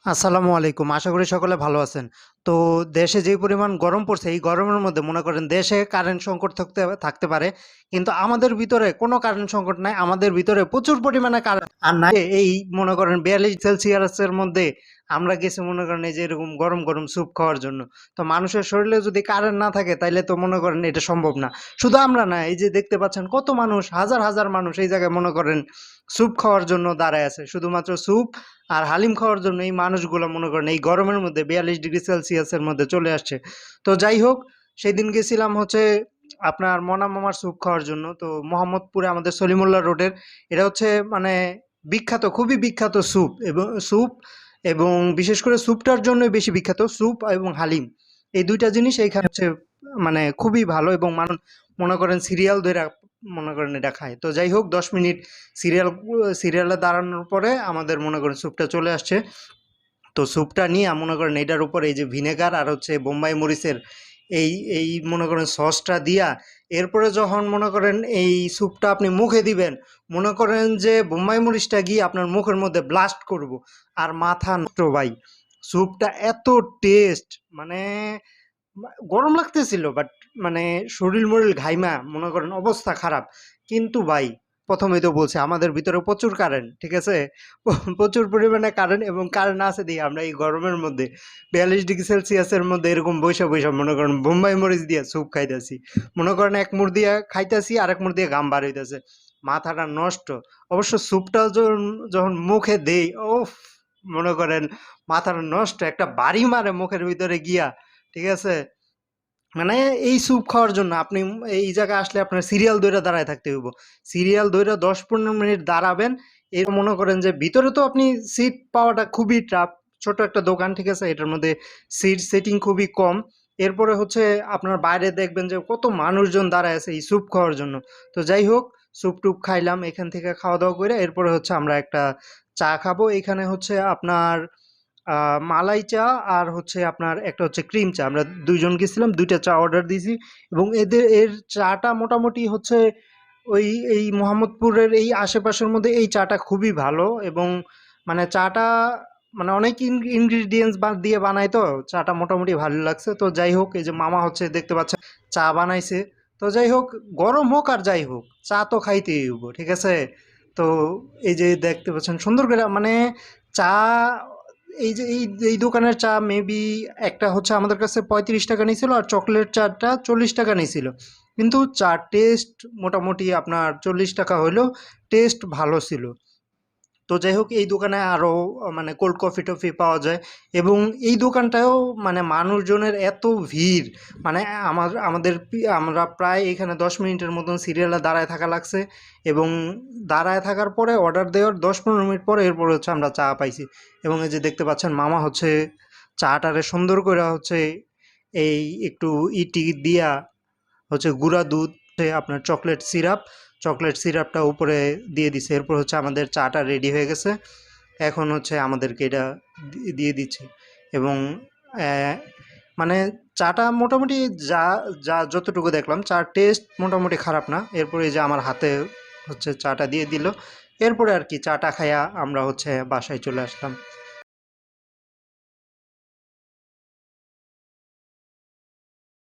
আসসালামু আলাইকুম। আশা করি সকলে ভালো আছেন। তো দেশে যে পরিমাণ গরম পড়ছে, এই গরমের মধ্যে মনে করেন দেশে কারেন্ট সংকট থাকতে পারে। কিন্তু আমাদের ভিতরে কোনো কারেন্ট সংকট নাই। আমাদের ভিতরে প্রচুর পরিমাণে কারেন্ট আর নাই এই মনে করেন ৪২ সেলসিয়াসের মধ্যে আমরা গেছি মনে করেন এই যে এরকম গরম, গরম স্যুপ খাওয়ার জন্য। তো মানুষের শরীরে যদি কারেন্ট না থাকে তাইলে তো মনে করেন এটা সম্ভব না। শুধু আমরা না, এই যে দেখতে পাচ্ছেন কত মানুষ, হাজার, হাজার মানুষ এই জায়গায় মনে করেন স্যুপ খাওয়ার জন্য দাঁড়ায় আছে। শুধুমাত্র স্যুপ আর হালিম খাওয়ার জন্য এই মানুষগুলো মনে করেন এই গরমের মধ্যে ৪২ ডিগ্রি সেলসিয়াসের মধ্যে চলে আসছে। তো যাই হোক, সেদিন গেছিলাম হচ্ছে আপনার মনা মামার স্যুপ খাওয়ার জন্য। তো মোহাম্মদপুরে আমাদের সলিমুল্লাহ রোডের এটা হচ্ছে মানে বিখ্যাত, খুবই বিখ্যাত স্যুপ এবং বিশেষ করে স্যুপটার জন্যই বেশি বিখ্যাত, স্যুপ এবং হালিম। এই ২ টা জিনিস এইখানে হচ্ছে মানে খুবই ভালো এবং মানুষ মনে করেন সিরিয়াল ধইরা মনে করেন এটা খায়। তো যাই হোক ১০ মিনিট সিরিয়াল সিরিয়ালে দাঁড়ানোর পরে আমাদের মনে করেন স্যুপটা চলে আসছে। তো স্যুপটা নিয়ে মনে করেন এটার উপর এই যে ভিনেগার আর হচ্ছে বোম্বাই মরিচের এই এই মনে করেন সসটা দিয়া এরপরে যখন মনে করেন এই স্যুপটা আপনি মুখে দিবেন, মনে করেন যে বোম্বাই মরিচটা গিয়ে আপনার মুখের মধ্যে ব্লাস্ট করব আর মাথা নষ্ট ভাই। স্যুপটা এত টেস্ট মানে গরম লাগতেছিল বাট মানে শরীর মরিল ঘাইমা মনে করেন অবস্থা খারাপ। কিন্তু ভাই প্রথমেই তো বলছি আমাদের ভিতরে প্রচুর কারেন্ট, ঠিক আছে? প্রচুর পরিমাণে কারেন্ট এবং কারেন্ট আছে দিয়ে আমরা এই গরমের মধ্যে ৪২ ডিগ্রি সেলসিয়াসের মধ্যে এরকম বৈশা বৈশা মনে করেন বোম্বাই মরিচ দিয়ে স্যুপ খাইতেছি। মনে করেন এক মুঠ দিয়ে খাইতেছি আর এক মুঠ দিয়ে ঘাম বার হইতেছে, মাথাটা নষ্ট। অবশ্য স্যুপটা যখন যখন মুখে দেই ও মনে করেন মাথাটা নষ্ট, একটা বাড়ি মারে মুখের ভিতরে গিয়া, ঠিক আছে? মানে এই স্যুপ খাওয়ার জন্য আপনি এই জায়গায় আসলে আপনার সিরিয়াল ধইরা দাঁড়ায় থাকতে হইব। সিরিয়াল ধইরা ১০-১৫ মিনিট দাঁড়াবেন। এর মনে করেন যে ভিতরে তো আপনি সিট পাওয়াটা খুবই টাফ। ছোট একটা দোকান, ঠিক আছে? এটার মধ্যে সিট সেটিং খুবই কম। এরপরে হচ্ছে আপনার বাইরে দেখবেন যে কত মানুষজন দাঁড়ায় আছে এই স্যুপ খাওয়ার জন্য। তো যাই হোক, স্যুপ-টুপ খাইলাম। এখান থেকে খাওয়া-দাওয়া কইরা এরপরে হচ্ছে আমরা একটা চা খাবো। এখানে হচ্ছে আপনার মালাই চা আর হচ্ছে আপনার একটা হচ্ছে ক্রিম চা। আমরা ২ জন গেছিলাম, ২ টা চা অর্ডার দিছি এবং এর চাটা মোটামুটি হচ্ছে ওই এই মোহাম্মদপুরের এই আশেপাশের মধ্যে এই চাটা খুবই ভালো এবং মানে চাটা মানে অনেক ইনগ্রিডিয়েন্টস দিয়ে বানায়, তো চাটা মোটামুটি ভালো লাগছে। তো যাই হোক, এই যে মামা হচ্ছে দেখতে পাচ্ছেন চা বানাইছে। তো যাই হোক, গরম হোক আর যাই হোক, চা তো খাইতেই হইব, ঠিক আছে? তো এই যে দেখতে পাচ্ছেন সুন্দর করে মানে চা, এই যে এই দোকানের চা মেবি একটা হচ্ছে আমাদের কাছে ৩৫ টাকা নিয়েছিল আর চকলেট চাটা ৪০ টাকা নিয়েছিল। কিন্তু চার টেস্ট মোটামুটি আপনার ৪০ টাকা হলেও টেস্ট ভালো ছিল। তো যাই হোক, এই দোকানে আরও মানে কোল্ড কফি টফি পাওয়া যায় এবং এই দোকানটায়ও মানে মানুষজনের এত ভিড় মানে আমরা প্রায় এখানে ১০ মিনিটের মতন সিরিয়ালে দাঁড়ায় থাকা লাগছে এবং দাঁড়ায় থাকার পরে অর্ডার দেওয়ার ১০-১৫ মিনিট পরে এরপর হচ্ছে আমরা চা পাইছি এবং এই যে দেখতে পাচ্ছেন মামা হচ্ছে চাটারে সুন্দর করে হচ্ছে এই একটু ইটি দিয়া হচ্ছে গুঁড়া দুধ, আপনার চকলেট সিরাপটা উপরে দিয়ে দিছে। এরপর হচ্ছে আমাদের চাটা রেডি হয়ে গেছে। এখন হচ্ছে আমাদেরকে এটা দিয়ে দিচ্ছে এবং মানে চাটা মোটামুটি যা যা যতটুকু দেখলাম চার টেস্ট মোটামুটি খারাপ না। এরপরে এই যে আমার হাতে হচ্ছে চাটা দিয়ে দিল। এরপরে আর কি চাটা খাইয়া আমরা হচ্ছে বাসায় চলে আসলাম।